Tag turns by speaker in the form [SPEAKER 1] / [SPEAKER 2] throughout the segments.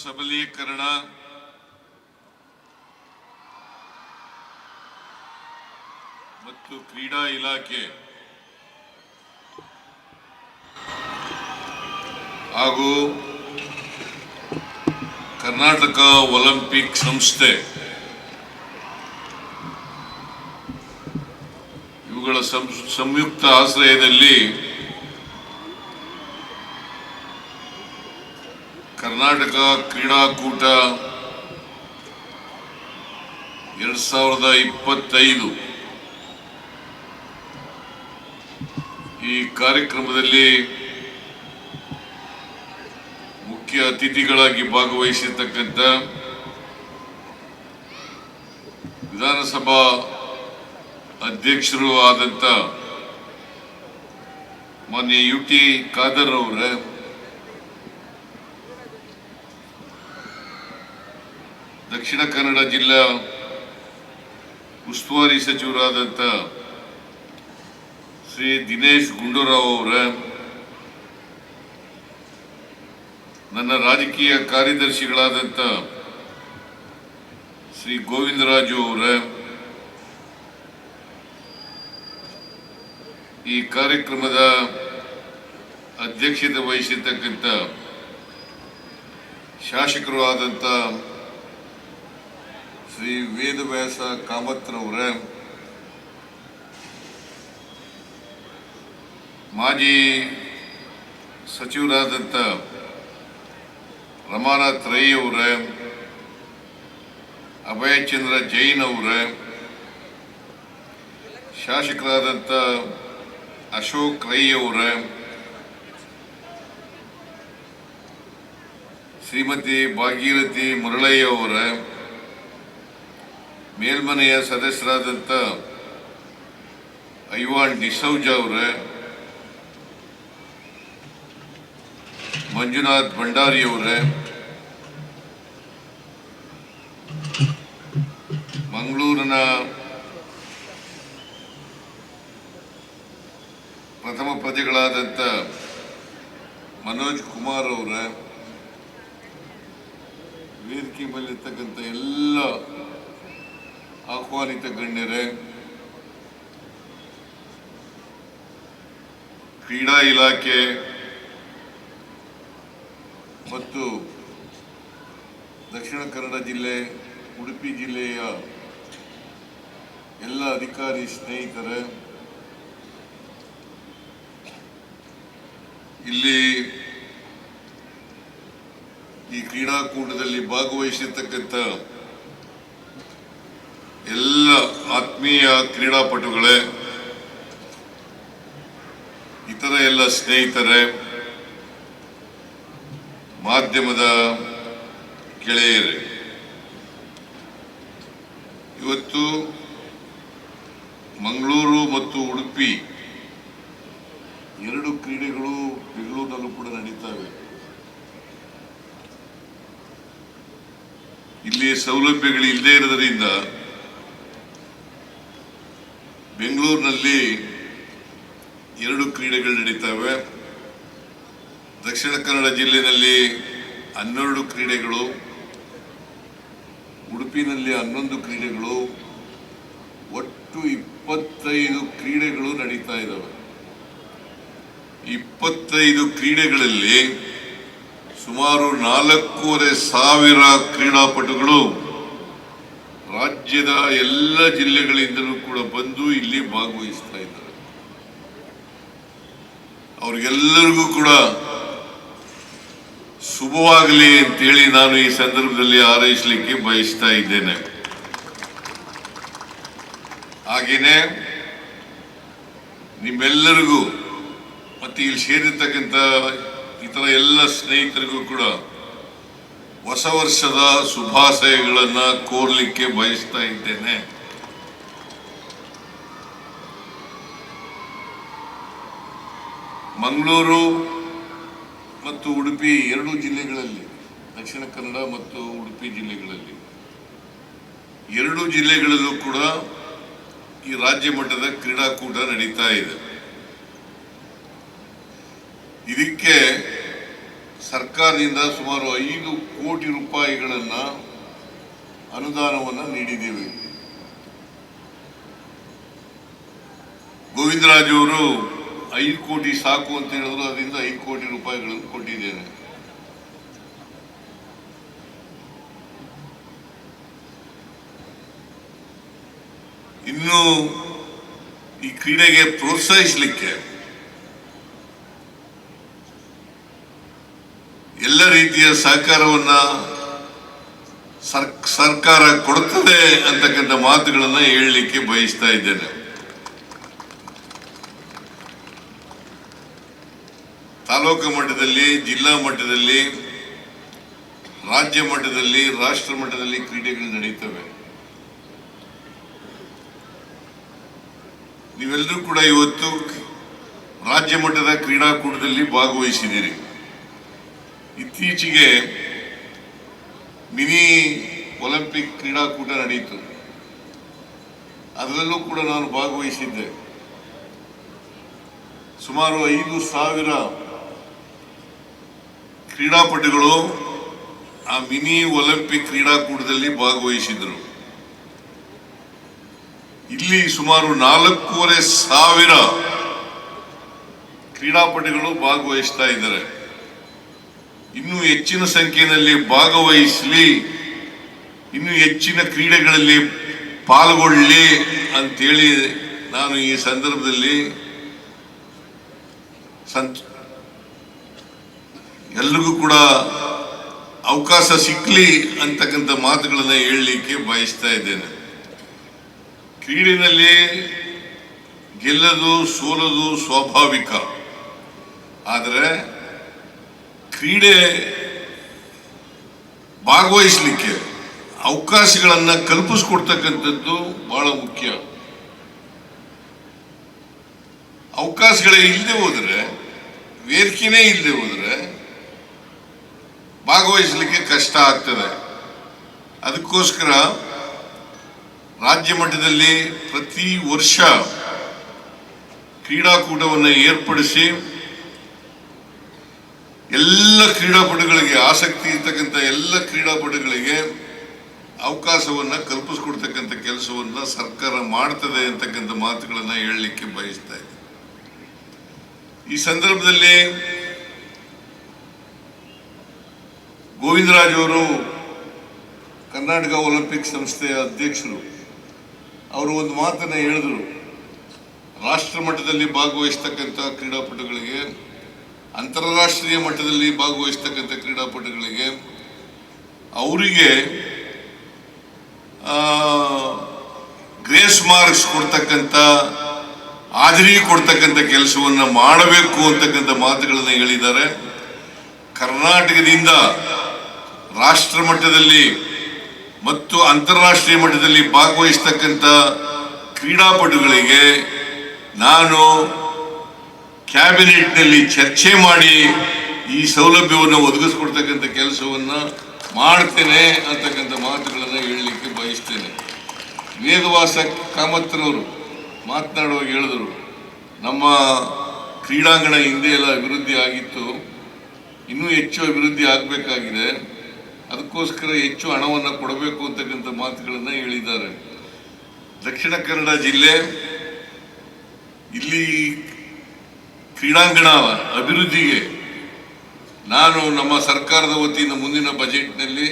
[SPEAKER 1] ಸಬಲೀಕರಣ ಮತ್ತು ಕ್ರೀಡಾ ಇಲಾಖೆ ಹಾಗೂ ಕರ್ನಾಟಕ ಒಲಿಂಪಿಕ್ ಸಂಸ್ಥೆ ಇವುಗಳ ಸಂಯುಕ್ತ ಆಶ್ರಯದಲ್ಲಿ ಕರ್ನಾಟಕ ಕ್ರೀಡಾಕೂಟ 2025 ಈ ಕಾರ್ಯಕ್ರಮದಲ್ಲಿ ಮುಖ್ಯ ಅತಿಥಿಗಳಾಗಿ ಭಾಗವಹಿಸಿರ್ತಕ್ಕಂಥ ವಿಧಾನಸಭಾ ಅಧ್ಯಕ್ಷರು ಆದಂಥ ಮಾನ್ಯ ಯುಟಿ ಖಾದರ್ ಅವರೇ, ದಕ್ಷಿಣ ಕನ್ನಡ ಜಿಲ್ಲಾ ಉಸ್ತುವಾರಿ ಸಚಿವರಾದಂಥ ಶ್ರೀ ದಿನೇಶ್ ಗುಂಡೂರಾವ್ ಅವರೇ, ನನ್ನ ರಾಜಕೀಯ ಕಾರ್ಯದರ್ಶಿಗಳಾದಂಥ ಶ್ರೀ ಗೋವಿಂದರಾಜು ಅವರೇ, ಈ ಕಾರ್ಯಕ್ರಮದ ಅಧ್ಯಕ್ಷತೆ ವಹಿಸಿರ್ತಕ್ಕಂಥ ಶಾಸಕರು ಆದಂಥ ಶ್ರೀ ವೇದವ್ಯಾಸ ಕಾಮತ್ರವರೇ, ಮಾಜಿ ಸಚಿವರಾದಂಥ ರಮಾನಾಥ್ ರೈ ಅವರೇ, ಅಭಯಚಂದ್ರ ಜೈನ್ ಅವರೇ, ಶಾಸಕರಾದಂಥ ಅಶೋಕ್ ರೈ ಅವರೇ, ಶ್ರೀಮತಿ ಭಾಗೀರಥಿ ಮುರಳಯ್ಯ ಅವರೇ, ಮೇಲ್ಮನೆಯ ಸದಸ್ಯರಾದಂಥ ಐವಾನ್ ಡಿಸೌಜ ಅವರೇ, ಮಂಜುನಾಥ್ ಭಂಡಾರಿ ಅವರೇ, ಮಂಗಳೂರಿನ ಪ್ರಥಮ ಪ್ರಜೆಗಳಾದಂಥ ಮನೋಜ್ ಕುಮಾರ್ ಅವರೇ, ವೇದಿಕೆ ಮೇಲಿರ್ತಕ್ಕಂಥ ಎಲ್ಲ ಆಹ್ವಾನಿತ ಗಣ್ಯರೇ, ಕ್ರೀಡಾ ಇಲಾಖೆ ಮತ್ತು ದಕ್ಷಿಣ ಕನ್ನಡ ಜಿಲ್ಲೆ, ಉಡುಪಿ ಜಿಲ್ಲೆಯ ಎಲ್ಲ ಅಧಿಕಾರಿ ಸ್ನೇಹಿತರೇ, ಇಲ್ಲಿ ಈ ಕ್ರೀಡಾಕೂಟದಲ್ಲಿ ಭಾಗವಹಿಸಿರ್ತಕ್ಕಂಥ ಎಲ್ಲ ಆತ್ಮೀಯ ಕ್ರೀಡಾಪಟುಗಳೇ, ಇತರ ಎಲ್ಲ ಸ್ನೇಹಿತರೇ, ಮಾಧ್ಯಮದ ಗೆಳೆಯರೇ, ಇವತ್ತು ಮಂಗಳೂರು ಮತ್ತು ಉಡುಪಿ ಎರಡು ಕ್ರೀಡೆಗಳು ಬೆಂಗಳೂರಿನಲ್ಲೂ ಕೂಡ ನಡೀತವೆ. ಇಲ್ಲಿ ಸೌಲಭ್ಯಗಳು ಇಲ್ಲದೇ ಇರೋದ್ರಿಂದ ಬೆಂಗಳೂರಿನಲ್ಲಿ ಎರಡು ಕ್ರೀಡೆಗಳು ನಡೀತವೆ. ದಕ್ಷಿಣ ಕನ್ನಡ ಜಿಲ್ಲೆಯಲ್ಲಿ 12 ಕ್ರೀಡೆಗಳು, ಉಡುಪಿನಲ್ಲಿ 11 ಕ್ರೀಡೆಗಳು, ಒಟ್ಟು 25 ಕ್ರೀಡೆಗಳು ನಡೀತಾ ಇದ್ದಾವೆ. 25 ಕ್ರೀಡೆಗಳಲ್ಲಿ ಸುಮಾರು 4,500 ಕ್ರೀಡಾಪಟುಗಳು ರಾಜ್ಯದ ಎಲ್ಲ ಜಿಲ್ಲೆಗಳಿಂದಲೂ ಕೂಡ ಬಂದು ಇಲ್ಲಿ ಭಾಗವಹಿಸ್ತಾ ಇದ್ದಾರೆ. ಅವ್ರಿಗೆಲ್ಲರಿಗೂ ಕೂಡ ಶುಭವಾಗಲಿ ಅಂತೇಳಿ ನಾನು ಈ ಸಂದರ್ಭದಲ್ಲಿ ಹಾರೈಸಲಿಕ್ಕೆ ಬಯಸ್ತಾ ಇದ್ದೇನೆ. ಹಾಗೇನೆ ನಿಮ್ಮೆಲ್ಲರಿಗೂ ಮತ್ತೆ ಇಲ್ಲಿ ಸೇರಿರ್ತಕ್ಕಂಥ ಇತರ ಎಲ್ಲ ಸ್ನೇಹಿತರಿಗೂ ಕೂಡ ಹೊಸ ವರ್ಷದ ಶುಭಾಶಯಗಳನ್ನ ಕೋರ್ಲಿಕ್ಕೆ ಬಯಸ್ತಾ ಇದ್ದೇನೆ. ಮಂಗಳೂರು ಮತ್ತು ಉಡುಪಿ ಎರಡು ಜಿಲ್ಲೆಗಳಲ್ಲಿ, ದಕ್ಷಿಣ ಕನ್ನಡ ಮತ್ತು ಉಡುಪಿ ಜಿಲ್ಲೆಗಳಲ್ಲಿ, ಎರಡು ಜಿಲ್ಲೆಗಳಲ್ಲೂ ಕೂಡ ಈ ರಾಜ್ಯ ಮಟ್ಟದ ಕ್ರೀಡಾಕೂಟ ನಡೀತಾ ಇದೆ. ಇದಕ್ಕೆ ಸರ್ಕಾರದಿಂದ ಸುಮಾರು 5 ಕೋಟಿ ರೂಪಾಯಿಗಳನ್ನು ಅನುದಾನವನ್ನು ನೀಡಿದ್ದೇವೆ. ಗೋವಿಂದರಾಜು ಅವರು 5 ಕೋಟಿ ಸಾಕು ಅಂತ ಹೇಳಿದ್ರು, ಅದರಿಂದ 5 ಕೋಟಿ ರೂಪಾಯಿಗಳನ್ನು ಕೊಟ್ಟಿದ್ದೇನೆ. ಇನ್ನು ಈ ಕ್ರೀಡೆಗೆ ಪ್ರೋತ್ಸಾಹಿಸಲಿಕ್ಕೆ ಎಲ್ಲ ರೀತಿಯ ಸಹಕಾರವನ್ನ ಸರ್ಕಾರ ಕೊಡುತ್ತದೆ ಅಂತಕ್ಕಂಥ ಮಾತುಗಳನ್ನ ಹೇಳಲಿಕ್ಕೆ ಬಯಸ್ತಾ ಇದ್ದೇನೆ. ತಾಲೂಕು ಮಟ್ಟದಲ್ಲಿ, ಜಿಲ್ಲಾ ಮಟ್ಟದಲ್ಲಿ, ರಾಜ್ಯ ಮಟ್ಟದಲ್ಲಿ, ರಾಷ್ಟ್ರ ಮಟ್ಟದಲ್ಲಿ ಕ್ರೀಡೆಗಳು ನಡೀತವೆ. ನೀವೆಲ್ಲರೂ ಕೂಡ ಇವತ್ತು ರಾಜ್ಯ ಮಟ್ಟದ ಕ್ರೀಡಾಕೂಟದಲ್ಲಿ ಭಾಗವಹಿಸಿದ್ದೀರಿ. ಇತ್ತೀಚೆಗೆ ಮಿನಿ ಒಲಿಂಪಿಕ್ ಕ್ರೀಡಾಕೂಟ ನಡೆಯಿತು. ಅದರಲ್ಲೂ ಕೂಡ ನಾನು ಭಾಗವಹಿಸಿದ್ದೆ. ಸುಮಾರು 5,000 ಕ್ರೀಡಾಪಟುಗಳು ಆ ಮಿನಿ ಒಲಿಂಪಿಕ್ ಕ್ರೀಡಾಕೂಟದಲ್ಲಿ ಭಾಗವಹಿಸಿದ್ರು. ಇಲ್ಲಿ ಸುಮಾರು 4,500 ಕ್ರೀಡಾಪಟುಗಳು ಭಾಗವಹಿಸ್ತಾ ಇದ್ದಾರೆ. ಇನ್ನೂ ಹೆಚ್ಚಿನ ಸಂಖ್ಯೆಯಲ್ಲಿ ಭಾಗವಹಿಸಲಿ, ಇನ್ನೂ ಹೆಚ್ಚಿನ ಕ್ರೀಡೆಗಳಲ್ಲಿ ಪಾಲ್ಗೊಳ್ಳಿ ಅಂತೇಳಿ ನಾನು ಈ ಸಂದರ್ಭದಲ್ಲಿ ಎಲ್ರಿಗೂ ಕೂಡ ಅವಕಾಶ ಸಿಕ್ಕಲಿ ಅಂತಕ್ಕಂಥ ಮಾತುಗಳನ್ನು ಹೇಳಲಿಕ್ಕೆ ಬಯಸ್ತಾ ಇದ್ದೇನೆ. ಕ್ರೀಡೆಯಲ್ಲಿ ಗೆಲ್ಲೋದು ಸೋಲೋದು ಸ್ವಾಭಾವಿಕ. ಆದರೆ ಕ್ರೀಡೆ ಭಾಗವಹಿಸಲಿಕ್ಕೆ ಅವಕಾಶಗಳನ್ನು ಕಲ್ಪಿಸ್ಕೊಡ್ತಕ್ಕಂಥದ್ದು ಬಹಳ ಮುಖ್ಯ. ಅವಕಾಶಗಳೇ ಇಲ್ಲದೆ ಹೋದರೆ, ವೇದಿಕೆನೇ ಇಲ್ಲದೆ ಹೋದರೆ ಭಾಗವಹಿಸಲಿಕ್ಕೆ ಕಷ್ಟ ಆಗ್ತದೆ. ಅದಕ್ಕೋಸ್ಕರ ರಾಜ್ಯ ಮಟ್ಟದಲ್ಲಿ ಪ್ರತಿ ವರ್ಷ ಕ್ರೀಡಾಕೂಟವನ್ನು ಏರ್ಪಡಿಸಿ ಎಲ್ಲ ಕ್ರೀಡಾಪಟುಗಳಿಗೆ, ಆಸಕ್ತಿ ಇರ್ತಕ್ಕಂಥ ಎಲ್ಲ ಕ್ರೀಡಾಪಟುಗಳಿಗೆ ಅವಕಾಶವನ್ನು ಕಲ್ಪಿಸ್ಕೊಡ್ತಕ್ಕಂಥ ಕೆಲಸವನ್ನು ಸರ್ಕಾರ ಮಾಡ್ತದೆ ಅಂತಕ್ಕಂಥ ಮಾತುಗಳನ್ನು ಹೇಳಲಿಕ್ಕೆ ಬಯಸ್ತಾ ಇದ್ದೀನಿ. ಈ ಸಂದರ್ಭದಲ್ಲಿ ಗೋವಿಂದರಾಜು ಅವರು ಕರ್ನಾಟಕ ಒಲಿಂಪಿಕ್ ಸಂಸ್ಥೆಯ ಅಧ್ಯಕ್ಷರು, ಅವರು ಒಂದು ಮಾತನ್ನು ಹೇಳಿದರು. ರಾಷ್ಟ್ರ ಮಟ್ಟದಲ್ಲಿ ಭಾಗವಹಿಸ್ತಕ್ಕಂಥ ಕ್ರೀಡಾಪಟುಗಳಿಗೆ, ಅಂತಾರಾಷ್ಟ್ರೀಯ ಮಟ್ಟದಲ್ಲಿ ಭಾಗವಹಿಸ್ತಕ್ಕಂಥ ಕ್ರೀಡಾಪಟುಗಳಿಗೆ ಅವರಿಗೆ ಗ್ರೇಸ್ ಮಾರ್ಕ್ಸ್ ಕೊಡ್ತಕ್ಕಂಥ, ಹಾಜರಿ ಕೊಡ್ತಕ್ಕಂಥ ಕೆಲಸವನ್ನು ಮಾಡಬೇಕು ಅಂತಕ್ಕಂಥ ಮಾತುಗಳನ್ನು ಹೇಳಿದ್ದಾರೆ. ಕರ್ನಾಟಕದಿಂದ ರಾಷ್ಟ್ರ ಮಟ್ಟದಲ್ಲಿ ಮತ್ತು ಅಂತಾರಾಷ್ಟ್ರೀಯ ಮಟ್ಟದಲ್ಲಿ ಭಾಗವಹಿಸ್ತಕ್ಕಂಥ ಕ್ರೀಡಾಪಟುಗಳಿಗೆ ನಾನು ಕ್ಯಾಬಿನೆಟ್ನಲ್ಲಿ ಚರ್ಚೆ ಮಾಡಿ ಈ ಸೌಲಭ್ಯವನ್ನು ಒದಗಿಸ್ಕೊಡ್ತಕ್ಕಂಥ ಕೆಲಸವನ್ನು ಮಾಡ್ತೇನೆ ಅಂತಕ್ಕಂಥ ಮಾತುಗಳನ್ನು ಹೇಳಲಿಕ್ಕೆ ಬಯಸ್ತೇನೆ. ವೇದವಾಸ ಕಾಮತ್ರವರು ಮಾತನಾಡುವಾಗ ಹೇಳಿದರು, ನಮ್ಮ ಕ್ರೀಡಾಂಗಣ ಹಿಂದೆ ಎಲ್ಲ ಅಭಿವೃದ್ಧಿ ಆಗಿತ್ತು, ಇನ್ನೂ ಹೆಚ್ಚು ಅಭಿವೃದ್ಧಿ ಆಗಬೇಕಾಗಿದೆ, ಅದಕ್ಕೋಸ್ಕರ ಹೆಚ್ಚು ಹಣವನ್ನು ಕೊಡಬೇಕು ಅಂತಕ್ಕಂಥ ಮಾತುಗಳನ್ನು ಹೇಳಿದ್ದಾರೆ. ದಕ್ಷಿಣ ಕನ್ನಡ ಜಿಲ್ಲೆ ಇಲ್ಲಿ ಕ್ರೀಡಾಂಗಣ ಅಭಿವೃದ್ಧಿಗೆ ನಾನು ನಮ್ಮ ಸರ್ಕಾರದ ವತಿಯಿಂದ ಮುಂದಿನ ಬಜೆಟ್ನಲ್ಲಿ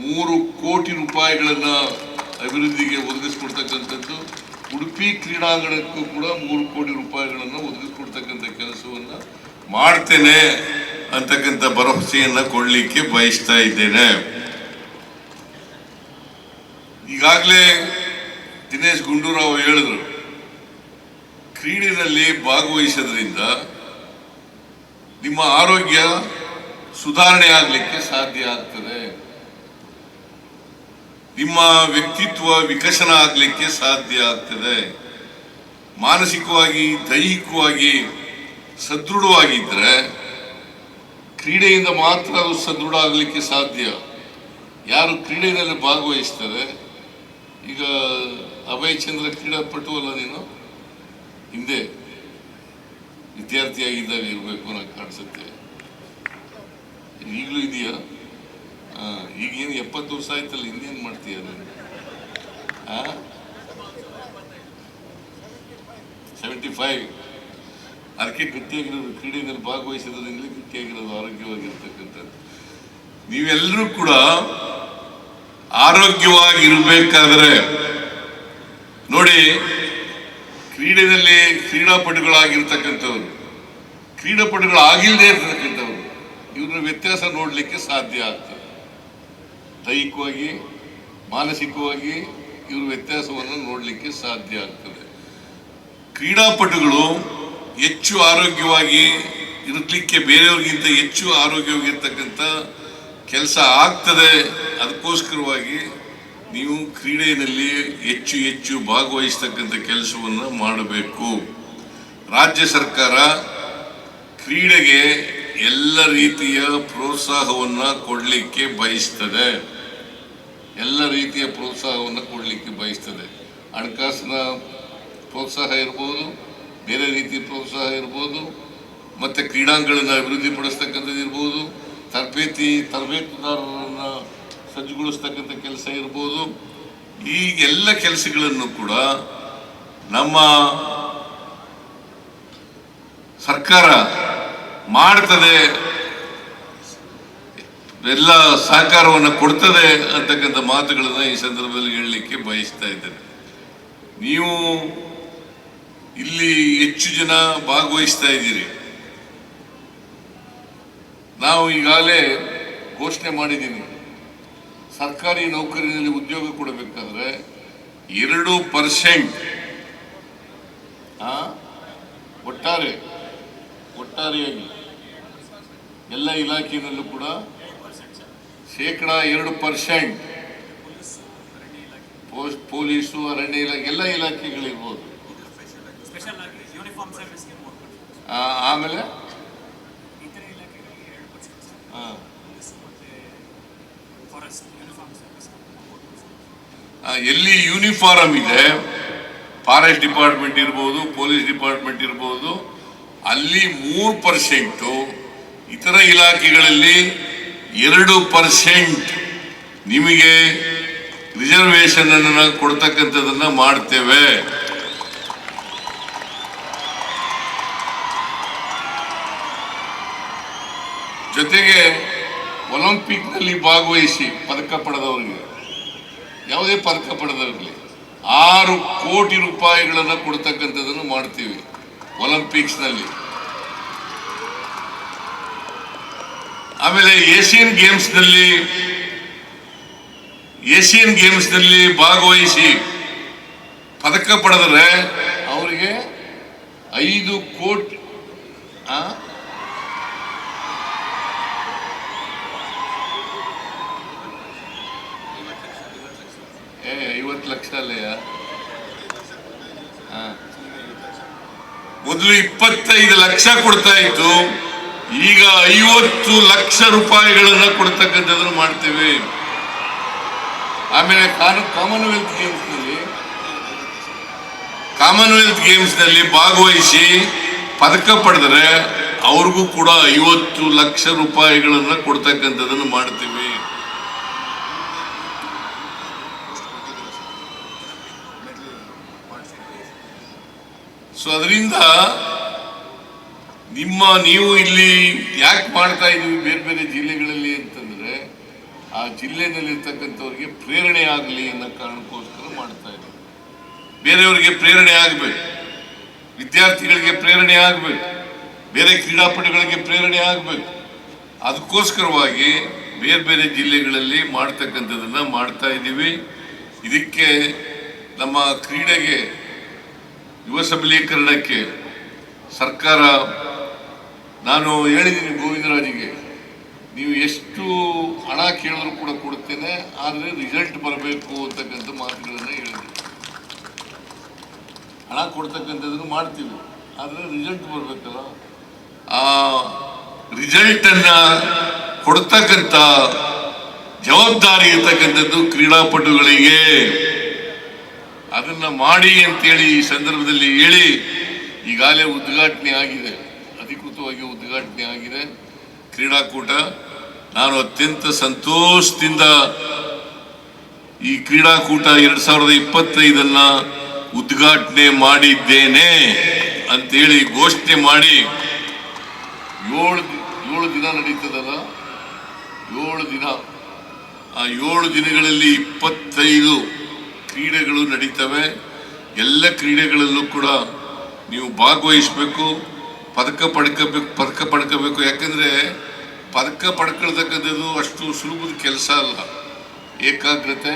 [SPEAKER 1] 3 ಕೋಟಿ ರೂಪಾಯಿಗಳನ್ನು ಅಭಿವೃದ್ಧಿಗೆ ಒದಗಿಸ್ಕೊಡ್ತಕ್ಕಂಥದ್ದು. ಉಡುಪಿ ಕ್ರೀಡಾಂಗಣಕ್ಕೂ ಕೂಡ 3 ಕೋಟಿ ರೂಪಾಯಿಗಳನ್ನು ಒದಗಿಸ್ಕೊಡ್ತಕ್ಕಂಥ ಕೆಲಸವನ್ನು ಮಾಡ್ತೇನೆ ಅಂತಕ್ಕಂಥ ಭರವಸೆಯನ್ನು ಕೊಡಲಿಕ್ಕೆ ಬಯಸ್ತಾ ಇದ್ದೇನೆ. ಈಗಾಗಲೇ ದಿನೇಶ್ ಗುಂಡೂರಾವ್ ಹೇಳಿದ್ರು, ಕ್ರೀಡೆಯಲ್ಲಿ ಭಾಗವಹಿಸೋದ್ರಿಂದ ನಿಮ್ಮ ಆರೋಗ್ಯ ಸುಧಾರಣೆ ಆಗಲಿಕ್ಕೆ ಸಾಧ್ಯ ಆಗ್ತದೆ, ನಿಮ್ಮ ವ್ಯಕ್ತಿತ್ವ ವಿಕಸನ ಆಗಲಿಕ್ಕೆ ಸಾಧ್ಯ ಆಗ್ತದೆ, ಮಾನಸಿಕವಾಗಿ ದೈಹಿಕವಾಗಿ ಸದೃಢವಾಗಿದ್ದರೆ ಕ್ರೀಡೆಯಿಂದ ಮಾತ್ರ ಅದು ಸದೃಢ ಆಗಲಿಕ್ಕೆ ಸಾಧ್ಯ. ಯಾರು ಕ್ರೀಡೆಯಲ್ಲಿ ಭಾಗವಹಿಸ್ತಾರೆ, ಈಗ ಅಭಯ್ ಚಂದ್ರ ಕ್ರೀಡಾಪಟು ಅಲ್ಲ, ನೀನು ಹಿಂದೆ ವಿದ್ಯಾರ್ಥಿಯಾಗಿದ್ದಾಗ ಇರಬೇಕು ನನಗೆ ಕಾಣಿಸುತ್ತೆ. ಈಗಲೂ ಇದೆಯಾ? ಈಗೇನು 70 ವರ್ಷ ಆಯ್ತಲ್ಲ, ಇನ್ನೇನು ಮಾಡ್ತೀಯ? 75. ಅದಕ್ಕೆ ಗಟ್ಟಿಯಾಗಿರೋದು, ಕ್ರೀಡೆಯಲ್ಲಿ ಭಾಗವಹಿಸಿದ್ರಿಂದ ಗಟ್ಟಿಯಾಗಿರೋದು, ಆರೋಗ್ಯವಾಗಿರ್ತಕ್ಕಂಥದ್ದು. ನೀವೆಲ್ಲರೂ ಕೂಡ ಆರೋಗ್ಯವಾಗಿರ್ಬೇಕಾದ್ರೆ ನೋಡಿ, ಕ್ರೀಡೆಯಲ್ಲಿ ಕ್ರೀಡಾಪಟುಗಳಾಗಿರ್ತಕ್ಕಂಥವ್ರು, ಕ್ರೀಡಾಪಟುಗಳಾಗಿಲ್ಲದೆ ಇರ್ತಕ್ಕಂಥವ್ರು, ಇವ್ರ ವ್ಯತ್ಯಾಸ ನೋಡ್ಲಿಕ್ಕೆ ಸಾಧ್ಯ ಆಗ್ತದೆ. ದೈಹಿಕವಾಗಿ, ಮಾನಸಿಕವಾಗಿ ಇವ್ರ ವ್ಯತ್ಯಾಸವನ್ನು ನೋಡ್ಲಿಕ್ಕೆ ಸಾಧ್ಯ ಆಗ್ತದೆ. ಕ್ರೀಡಾಪಟುಗಳು ಹೆಚ್ಚು ಆರೋಗ್ಯವಾಗಿ ಇರಲಿಕ್ಕೆ ಬೇರೆಯವ್ರಿಗಿಂತ ಹೆಚ್ಚು ಆರೋಗ್ಯವಾಗಿರ್ತಕ್ಕಂಥ ಕೆಲಸ ಆಗ್ತದೆ. ಅದಕ್ಕೋಸ್ಕರವಾಗಿ ನೀವು ಕ್ರೀಡೆಯಲ್ಲಿ ಹೆಚ್ಚು ಹೆಚ್ಚು ಭಾಗವಹಿಸ್ತಕ್ಕಂಥ ಕೆಲಸವನ್ನು ಮಾಡಬೇಕು. ರಾಜ್ಯ ಸರ್ಕಾರ ಕ್ರೀಡೆಗೆ ಎಲ್ಲ ರೀತಿಯ ಪ್ರೋತ್ಸಾಹವನ್ನು ಕೊಡಲಿಕ್ಕೆ ಬಯಸ್ತದೆ. ಎಲ್ಲ ರೀತಿಯ ಪ್ರೋತ್ಸಾಹವನ್ನು ಕೊಡಲಿಕ್ಕೆ ಬಯಸ್ತದೆ. ಹಣಕಾಸಿನ ಪ್ರೋತ್ಸಾಹ ಇರ್ಬೋದು, ಬೇರೆ ರೀತಿಯ ಪ್ರೋತ್ಸಾಹ ಇರ್ಬೋದು, ಮತ್ತು ಕ್ರೀಡಾಂಗಣನ ಅಭಿವೃದ್ಧಿಪಡಿಸ್ತಕ್ಕಂಥದ್ದು ಇರ್ಬೋದು, ತರಬೇತುದಾರರನ್ನು ಸಜ್ಜುಗೊಳಿಸ್ತಕ್ಕಂಥ ಕೆಲಸ ಇರ್ಬೋದು. ಈ ಎಲ್ಲ ಕೆಲಸಗಳನ್ನು ಕೂಡ ನಮ್ಮ ಸರ್ಕಾರ ಮಾಡ್ತದೆ, ಎಲ್ಲ ಸಹಕಾರವನ್ನು ಕೊಡ್ತದೆ ಅಂತಕ್ಕಂಥ ಮಾತುಗಳನ್ನು ಈ ಸಂದರ್ಭದಲ್ಲಿ ಹೇಳಲಿಕ್ಕೆ ಬಯಸ್ತಾ ಇದ್ದೇನೆ. ನೀವು ಇಲ್ಲಿ ಹೆಚ್ಚು ಜನ ಭಾಗವಹಿಸ್ತಾ ಇದ್ದೀರಿ. ನಾವು ಈಗಾಗಲೇ ಘೋಷಣೆ ಮಾಡಿದ್ದೀನಿ, ಸರ್ಕಾರಿ ನೌಕರಿನಲ್ಲಿ ಉದ್ಯೋಗ ಕೊಡಬೇಕಾದ್ರೆ 2% ಒಟ್ಟಾರೆಯಾಗಿ ಎಲ್ಲ ಇಲಾಖೆಯಲ್ಲೂ ಕೂಡ 2% ಪೊಲೀಸು, ಅರಣ್ಯ ಇಲಾಖೆ, ಎಲ್ಲ ಇಲಾಖೆಗಳಿರ್ಬೋದು. ಆಮೇಲೆ ಎಲ್ಲಿ ಯೂನಿಫಾರ್ಮ್ ಇದೆ, ಫಾರೆಸ್ಟ್ ಡಿಪಾರ್ಟ್ಮೆಂಟ್ ಇರ್ಬೋದು, ಪೊಲೀಸ್ ಡಿಪಾರ್ಟ್ಮೆಂಟ್ ಇರ್ಬೋದು, ಅಲ್ಲಿ 3%, ಇತರ ಇಲಾಖೆಗಳಲ್ಲಿ 2% ನಿಮಗೆ ರಿಸರ್ವೇಶನ್ ಅನ್ನು ಕೊಡ್ತಕ್ಕಂಥದನ್ನ ಮಾಡ್ತೇವೆ. ಜೊತೆಗೆ ಒಲಿಂಪಿಕ್ನಲ್ಲಿ ಭಾಗವಹಿಸಿ ಪದಕ ಪಡೆದವರಿಗೆ, ಯಾವುದೇ ಪದಕ ಪಡೆದವರಿಗೆ 6 ಕೋಟಿ ರೂಪಾಯಿಗಳನ್ನು ಕೊಡ್ತಕ್ಕಂಥದ್ದನ್ನು ಮಾಡ್ತೀವಿ ಒಲಿಂಪಿಕ್ಸ್ನಲ್ಲಿ. ಆಮೇಲೆ ಏಷ್ಯನ್ ಗೇಮ್ಸ್ನಲ್ಲಿ ಭಾಗವಹಿಸಿ ಪದಕ ಪಡೆದರೆ ಅವರಿಗೆ 5 ಕೋಟಿ 50 ಲಕ್ಷ ಅಲ್ಲಯ್ಯ. ಮೊದಲು 25 ಲಕ್ಷ ಕೊಡ್ತಾ ಇತ್ತು, ಈಗ 50 ಲಕ್ಷ ರೂಪಾಯಿಗಳನ್ನು ಕೊಡ್ತಕ್ಕಂಥದ್ದನ್ನು ಮಾಡ್ತೇವೆ. ಆಮೇಲೆ ಕಾಮನ್ವೆಲ್ತ್ ಗೇಮ್ಸ್ನಲ್ಲಿ ಭಾಗವಹಿಸಿ ಪದಕ ಪಡೆದರೆ ಅವ್ರಿಗೂ ಕೂಡ 50 ಲಕ್ಷ ರೂಪಾಯಿಗಳನ್ನು ಕೊಡ್ತಕ್ಕಂಥದ್ದನ್ನು ಮಾಡ್ತೀವಿ. ಸೊ ಅದರಿಂದ ನೀವು ಇಲ್ಲಿ ಯಾಕೆ ಮಾಡ್ತಾ ಇದೀವಿ ಬೇರೆ ಬೇರೆ ಜಿಲ್ಲೆಗಳಲ್ಲಿ ಅಂತಂದ್ರೆ, ಆ ಜಿಲ್ಲೆನಲ್ಲಿರ್ತಕ್ಕಂಥವ್ರಿಗೆ ಪ್ರೇರಣೆ ಆಗಲಿ ಅನ್ನೋ ಕಾರಣಕ್ಕೋಸ್ಕರ ಮಾಡ್ತಾ ಇದ್ದೀವಿ. ಬೇರೆಯವರಿಗೆ ಪ್ರೇರಣೆ ಆಗಬೇಕು, ವಿದ್ಯಾರ್ಥಿಗಳಿಗೆ ಪ್ರೇರಣೆ ಆಗಬೇಕು, ಬೇರೆ ಕ್ರೀಡಾಪಟುಗಳಿಗೆ ಪ್ರೇರಣೆ ಆಗಬೇಕು. ಅದಕ್ಕೋಸ್ಕರವಾಗಿ ಬೇರೆ ಬೇರೆ ಜಿಲ್ಲೆಗಳಲ್ಲಿ ಮಾಡ್ತಕ್ಕಂಥದ್ದನ್ನು ಮಾಡ್ತಾ ಇದ್ದೀವಿ. ಇದಕ್ಕೆ ನಮ್ಮ ಕ್ರೀಡೆಗೆ, ಯುವ ಸಬಲೀಕರಣಕ್ಕೆ ಸರ್ಕಾರ, ನಾನು ಹೇಳಿದ್ದೀನಿ ಗೋವಿಂದರಾಜಿಗೆ, ನೀವು ಎಷ್ಟು ಹಣ ಕೇಳಿದ್ರು ಕೂಡ ಕೊಡ್ತೇನೆ, ಆದರೆ ರಿಸಲ್ಟ್ ಬರಬೇಕು ಅಂತಕ್ಕಂಥ ಮಾತುಗಳನ್ನು ಹೇಳಿದ್ದೀನಿ. ಹಣ ಕೊಡ್ತಕ್ಕಂಥದ್ದನ್ನು ಮಾಡ್ತೀವಿ, ಆದರೆ ರಿಸಲ್ಟ್ ಬರಬೇಕಲ್ಲ. ಆ ರಿಸಲ್ಟನ್ನು ಕೊಡ್ತಕ್ಕಂಥ ಜವಾಬ್ದಾರಿ ಇರ್ತಕ್ಕಂಥದ್ದು ಕ್ರೀಡಾಪಟುಗಳಿಗೆ. ಅದನ್ನ ಮಾಡಿ ಅಂತೇಳಿ ಈ ಸಂದರ್ಭದಲ್ಲಿ ಹೇಳಿ, ಈಗಾಗಲೇ ಉದ್ಘಾಟನೆ ಆಗಿದೆ, ಅಧಿಕೃತವಾಗಿ ಉದ್ಘಾಟನೆ ಆಗಿದೆ ಕ್ರೀಡಾಕೂಟ. ನಾನು ಅತ್ಯಂತ ಸಂತೋಷದಿಂದ ಈ ಕ್ರೀಡಾಕೂಟ 2025 ಉದ್ಘಾಟನೆ ಮಾಡಿದ್ದೇನೆ ಅಂತೇಳಿ ಘೋಷಣೆ ಮಾಡಿ 7 ದಿನ ನಡೀತದಲ್ಲ, 7 ದಿನ, ಆ 7 ದಿನಗಳಲ್ಲಿ 25 ಕ್ರೀಡೆಗಳು ನಡೀತವೆ. ಎಲ್ಲ ಕ್ರೀಡೆಗಳಲ್ಲೂ ಕೂಡ ನೀವು ಭಾಗವಹಿಸಬೇಕು, ಪದಕ ಪಡ್ಕೋಬೇಕು. ಯಾಕಂದ್ರೆ ಪದಕ ಪಡ್ಕೊಳ್ತಕ್ಕಂಥದ್ದು ಅಷ್ಟು ಸುಲಭದ ಕೆಲಸ ಅಲ್ಲ. ಏಕಾಗ್ರತೆ,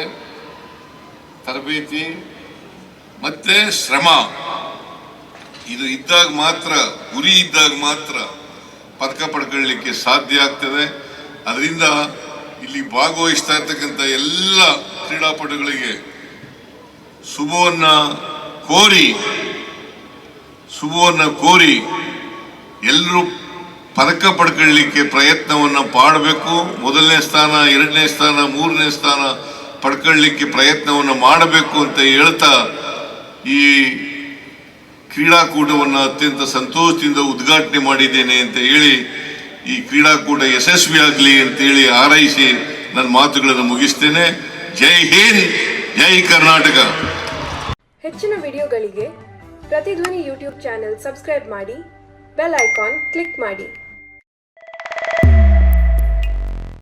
[SPEAKER 1] ತರಬೇತಿ ಮತ್ತೆ ಶ್ರಮ ಇದು ಇದ್ದಾಗ ಮಾತ್ರ, ಗುರಿ ಇದ್ದಾಗ ಮಾತ್ರ ಪದಕ ಪಡ್ಕೊಳ್ಳಲಿಕ್ಕೆ ಸಾಧ್ಯ ಆಗ್ತದೆ. ಅದರಿಂದ ಇಲ್ಲಿ ಭಾಗವಹಿಸ್ತಾ ಇರ್ತಕ್ಕಂಥ ಎಲ್ಲ ಕ್ರೀಡಾಪಟುಗಳಿಗೆ ಶುಭವನ್ನ ಕೋರಿ ಎಲ್ಲರೂ ಪದಕ ಪಡ್ಕೊಳ್ಳಲಿಕ್ಕೆ ಪ್ರಯತ್ನವನ್ನ ಮಾಡಬೇಕು. 1ನೇ ಸ್ಥಾನ, 2ನೇ ಸ್ಥಾನ, 3ನೇ ಸ್ಥಾನ ಪಡ್ಕೊಳ್ಳಲಿಕ್ಕೆ ಪ್ರಯತ್ನವನ್ನು ಮಾಡಬೇಕು ಅಂತ ಹೇಳ್ತಾ ಈ ಕ್ರೀಡಾಕೂಟವನ್ನು ಅತ್ಯಂತ ಸಂತೋಷದಿಂದ ಉದ್ಘಾಟನೆ ಮಾಡಿದ್ದೇನೆ ಅಂತ ಹೇಳಿ, ಈ ಕ್ರೀಡಾಕೂಟ ಯಶಸ್ವಿಯಾಗಲಿ ಅಂತೇಳಿ ಹಾರೈಸಿ ನನ್ನ ಮಾತುಗಳನ್ನು ಮುಗಿಸ್ತೇನೆ. ಜೈ ಹಿಂದ್, ಜೈ ಕರ್ನಾಟಕ.
[SPEAKER 2] ಹೆಚ್ಚಿನ ವಿಡಿಯೋಗಳಿಗೆ ಪ್ರತಿಧ್ವನಿ ಯೂಟ್ಯೂಬ್ ಚಾನೆಲ್ ಸಬ್ಸ್ಕ್ರೈಬ್ ಮಾಡಿ, ಬೆಲ್ ಐಕಾನ್ ಕ್ಲಿಕ್ ಮಾಡಿ.